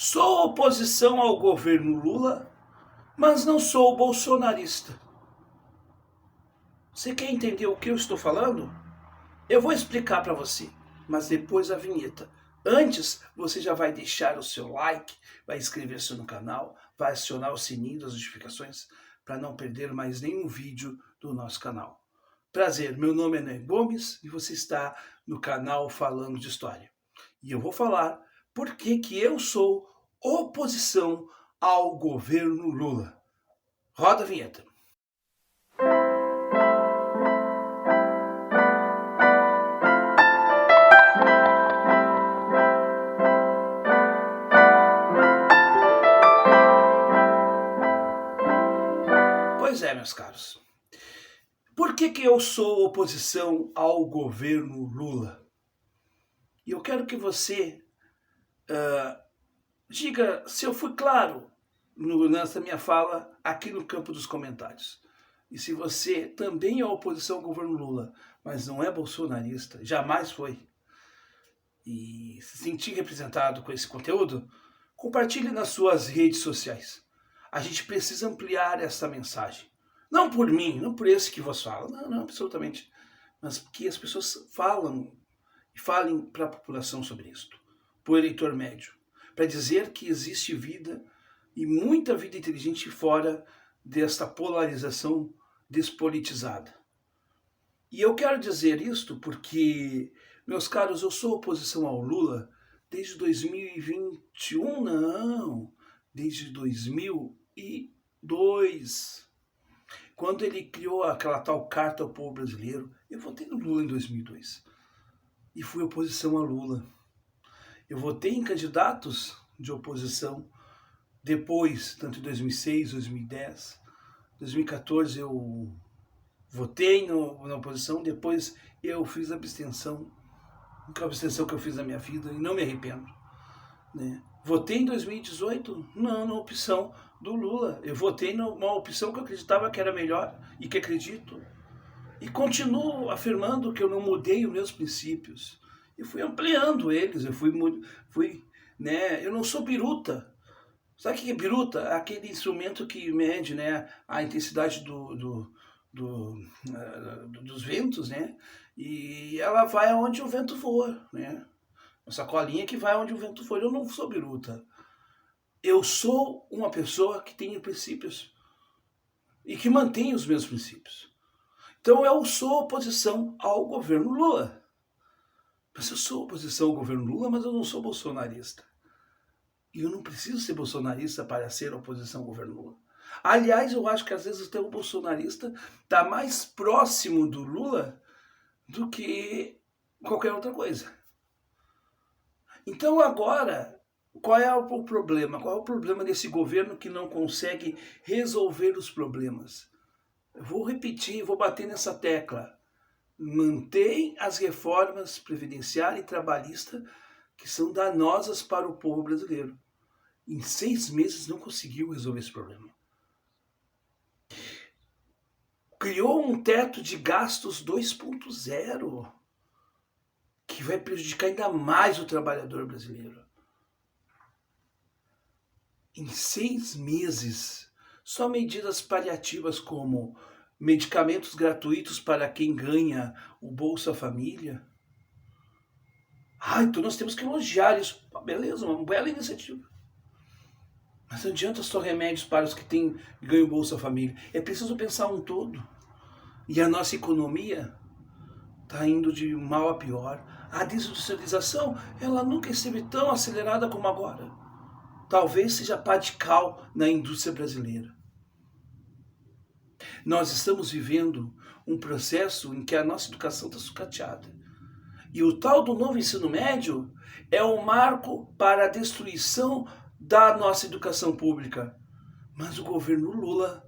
Sou oposição ao governo Lula, mas não sou bolsonarista. Você quer entender o que eu estou falando? Eu vou explicar para você, mas depois a vinheta. Antes, você já vai deixar o seu like, vai inscrever-se no canal, vai acionar o sininho das notificações para não perder mais nenhum vídeo do nosso canal. Prazer, meu nome é Ney Gomes e você está no canal Falando de História. E eu vou falar por que eu sou oposição ao governo Lula. Roda a vinheta. Pois é, meus caros. Por que eu sou oposição ao governo Lula? E eu quero que você diga se eu fui claro nessa minha fala aqui no campo dos comentários. E se você também é oposição ao governo Lula, mas não é bolsonarista, jamais foi, e se sentir representado com esse conteúdo, compartilhe nas suas redes sociais. A gente precisa ampliar essa mensagem. Não por mim, não por esse que vos fala, não, absolutamente. Mas que as pessoas falem para a população sobre isso, para o eleitor médio, para dizer que existe vida e muita vida inteligente fora desta polarização despolitizada. E eu quero dizer isto porque, meus caros, eu sou oposição ao Lula desde 2021, não, desde 2002. Quando ele criou aquela tal Carta ao Povo Brasileiro, eu votei no Lula em 2002 e fui oposição a Lula. Eu votei em candidatos de oposição depois, tanto em 2006, 2010, 2014 eu votei na oposição, depois eu fiz abstenção, a única abstenção que eu fiz na minha vida e não me arrependo. Né? Votei em 2018, não, na opção do Lula. Eu votei numa opção que eu acreditava que era melhor e que acredito. E continuo afirmando que eu não mudei os meus princípios. E fui ampliando eles, eu não sou biruta. Sabe o que é biruta? Aquele instrumento que mede, né, a intensidade dos ventos, né? E ela vai aonde o vento for, né? Uma sacolinha que vai onde o vento for. Eu não sou biruta. Eu sou uma pessoa que tem princípios e que mantém os meus princípios. Então eu sou oposição ao governo Lula. Mas eu sou oposição ao governo Lula, mas eu não sou bolsonarista. E eu não preciso ser bolsonarista para ser oposição ao governo Lula. Aliás, eu acho que às vezes até o bolsonarista está mais próximo do Lula do que qualquer outra coisa. Então agora, qual é o problema? Qual é o problema desse governo que não consegue resolver os problemas? Eu vou repetir, vou bater nessa tecla. Mantém as reformas previdenciária e trabalhista que são danosas para o povo brasileiro. Em 6 meses não conseguiu resolver esse problema. Criou um teto de gastos 2.0, que vai prejudicar ainda mais o trabalhador brasileiro. Em 6 meses, só medidas paliativas como medicamentos gratuitos para quem ganha o Bolsa Família. Então nós temos que elogiar isso. Beleza, uma bela iniciativa. Mas não adianta só remédios para os que ganham o Bolsa Família. É preciso pensar um todo. E a nossa economia está indo de mal a pior. A desindustrialização, ela nunca esteve tão acelerada como agora. Talvez seja pá de cal na indústria brasileira. Nós estamos vivendo um processo em que a nossa educação está sucateada. E o tal do novo ensino médio é um marco para a destruição da nossa educação pública. Mas o governo Lula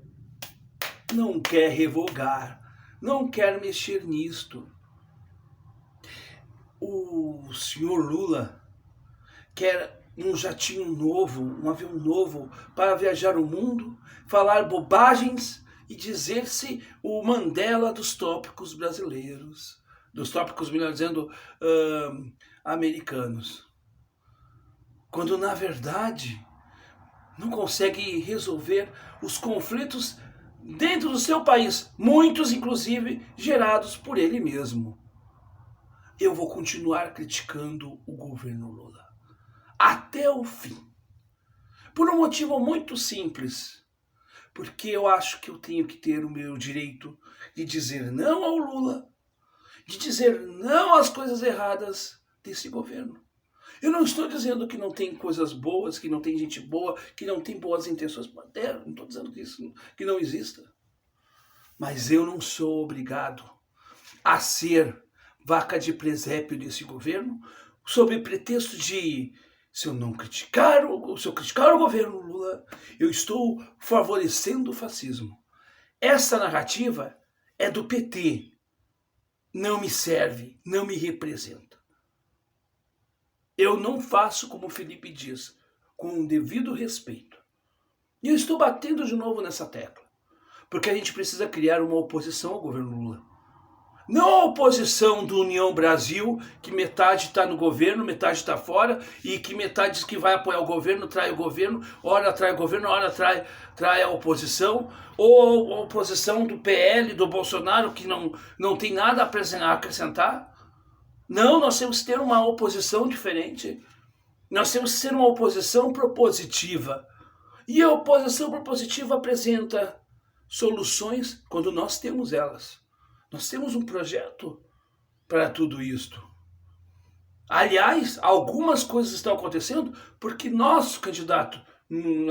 não quer revogar, não quer mexer nisto. O senhor Lula quer um jatinho novo, um avião novo para viajar o mundo, falar bobagens e dizer-se o Mandela dos tópicos brasileiros. Dos tópicos, melhor dizendo, americanos. quando na verdade não consegue resolver os conflitos dentro do seu país, muitos inclusive gerados por ele mesmo. Eu vou continuar criticando o governo Lula até o fim, por um motivo muito simples, porque eu acho que eu tenho que ter o meu direito de dizer não ao Lula, de dizer não às coisas erradas desse governo. Eu não estou dizendo que não tem coisas boas, que não tem gente boa, que não tem boas intenções. Não estou dizendo que não exista. Mas eu não sou obrigado a ser vaca de presépio desse governo, sob pretexto de, se eu criticar o governo Lula, eu estou favorecendo o fascismo. Essa narrativa é do PT. Não me serve, não me representa. Eu não faço como o Felipe diz, com o devido respeito. E eu estou batendo de novo nessa tecla, porque a gente precisa criar uma oposição ao governo Lula. Não a oposição do União Brasil, que metade está no governo, metade está fora, e que metade diz que vai apoiar o governo, trai o governo, ora trai o governo, ora trai a oposição, ou a oposição do PL, do Bolsonaro, que não tem nada a acrescentar. Não, nós temos que ter uma oposição diferente. Nós temos que ter uma oposição propositiva. E a oposição propositiva apresenta soluções quando nós temos elas. Nós temos um projeto para tudo isto. Aliás, algumas coisas estão acontecendo porque nosso candidato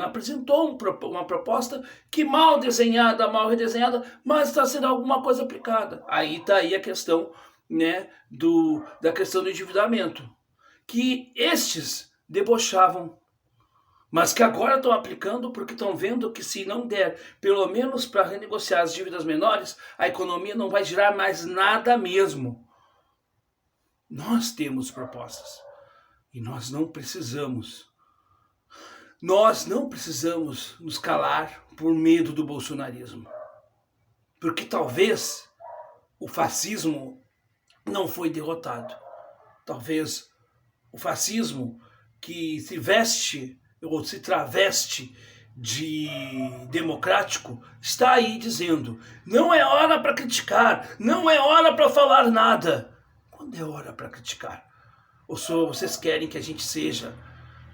apresentou uma proposta que mal desenhada, mal redesenhada, mas está sendo alguma coisa aplicada. Aí está aí a questão, né, da questão do endividamento, que estes debochavam, mas que agora estão aplicando porque estão vendo que se não der, pelo menos para renegociar as dívidas menores, a economia não vai girar mais nada mesmo. Nós temos propostas e nós não precisamos nos calar por medo do bolsonarismo, porque talvez o fascismo não foi derrotado. Talvez o fascismo, que se veste ou se traveste de democrático, está aí dizendo: não é hora para criticar, não é hora para falar nada. Quando é hora para criticar? Ou vocês querem que a gente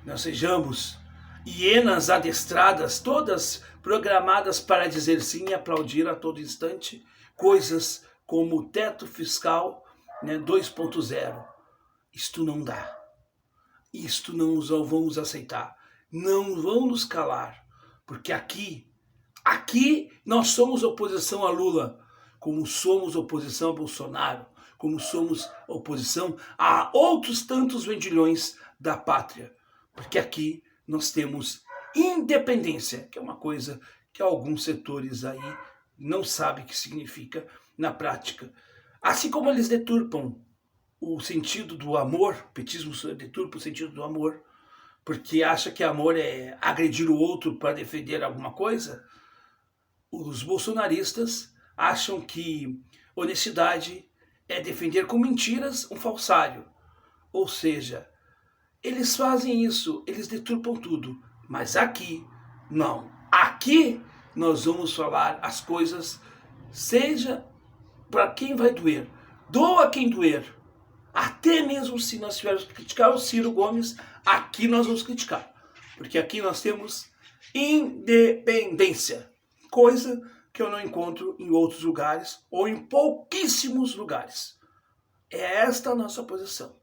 nós sejamos hienas adestradas, todas programadas para dizer sim e aplaudir a todo instante coisas como o teto fiscal, né, 2.0. Isto não dá. Isto não vamos aceitar. Não vão nos calar. Porque aqui nós somos oposição a Lula, como somos oposição a Bolsonaro, como somos oposição a outros tantos vendilhões da pátria. Porque aqui nós temos independência, que é uma coisa que alguns setores aí não sabem o que significa na prática. Assim como eles deturpam o sentido do amor, o petismo deturpa o sentido do amor, porque acha que amor é agredir o outro para defender alguma coisa, os bolsonaristas acham que honestidade é defender com mentiras um falsário. Ou seja, eles fazem isso, eles deturpam tudo. Mas aqui, não. Aqui nós vamos falar as coisas, seja para quem vai doer. Doa quem doer. Até mesmo se nós tivermos que criticar o Ciro Gomes, aqui nós vamos criticar. Porque aqui nós temos independência. Coisa que eu não encontro em outros lugares, ou em pouquíssimos lugares. É esta a nossa posição.